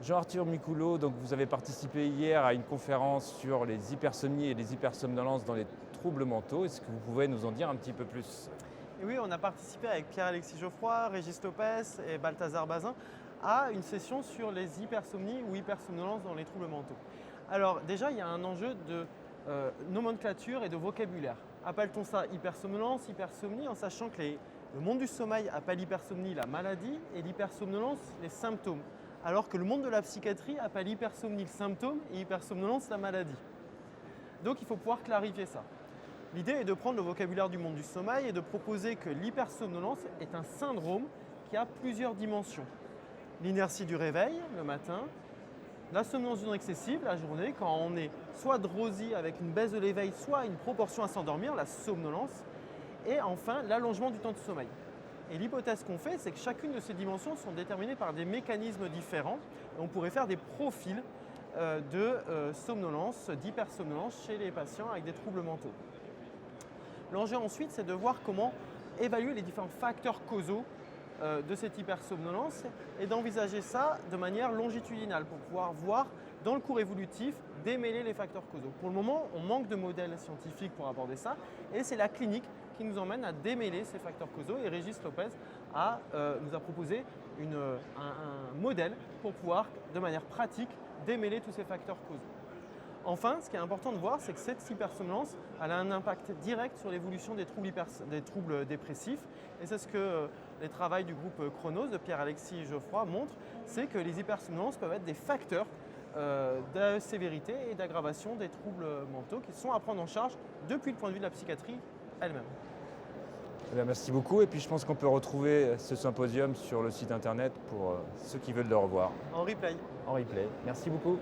Jean-Arthur Micoulot, donc vous avez participé hier à une conférence sur les hypersomnies et les hypersomnolences dans les troubles mentaux. Est-ce que vous pouvez nous en dire un petit peu plus? Et oui, on a participé avec Pierre-Alexis Geoffroy, Régis Lopez et Balthazar Bazin à une session sur les hypersomnies ou hypersomnolences dans les troubles mentaux. Alors déjà, il y a un enjeu de nomenclature et de vocabulaire. Appelle-t-on ça hypersomnolence, hypersomnie, en sachant que le monde du sommeil appelle l'hypersomnie la maladie et l'hypersomnolence les symptômes, alors que le monde de la psychiatrie appelle hypersomnie le symptôme et hypersomnolence la maladie. Donc il faut pouvoir clarifier ça. L'idée est de prendre le vocabulaire du monde du sommeil et de proposer que l'hypersomnolence est un syndrome qui a plusieurs dimensions. L'inertie du réveil le matin, la somnolence du non excessive la journée, quand on est soit drowsy avec une baisse de l'éveil, soit une proportion à s'endormir, la somnolence, et enfin l'allongement du temps de sommeil. Et l'hypothèse qu'on fait, c'est que chacune de ces dimensions sont déterminées par des mécanismes différents. Et on pourrait faire des profils de somnolence, d'hypersomnolence chez les patients avec des troubles mentaux. L'enjeu ensuite, c'est de voir comment évaluer les différents facteurs causaux de cette hypersomnolence et d'envisager ça de manière longitudinale pour pouvoir voir dans le cours évolutif démêler les facteurs causaux. Pour le moment, on manque de modèles scientifiques pour aborder ça et c'est la clinique qui nous emmène à démêler ces facteurs causaux et Régis Lopez nous a proposé un modèle pour pouvoir de manière pratique démêler tous ces facteurs causaux. Enfin, ce qui est important de voir, c'est que cette hypersomnolence elle a un impact direct sur l'évolution des troubles dépressifs. Et c'est ce que les travaux du groupe Chronos de Pierre-Alexis Geoffroy montrent, c'est que les hypersomnolences peuvent être des facteurs de sévérité et d'aggravation des troubles mentaux qui sont à prendre en charge depuis le point de vue de la psychiatrie elle-même. Eh bien, merci beaucoup et puis je pense qu'on peut retrouver ce symposium sur le site internet pour ceux qui veulent le revoir En replay. en replay. Merci beaucoup.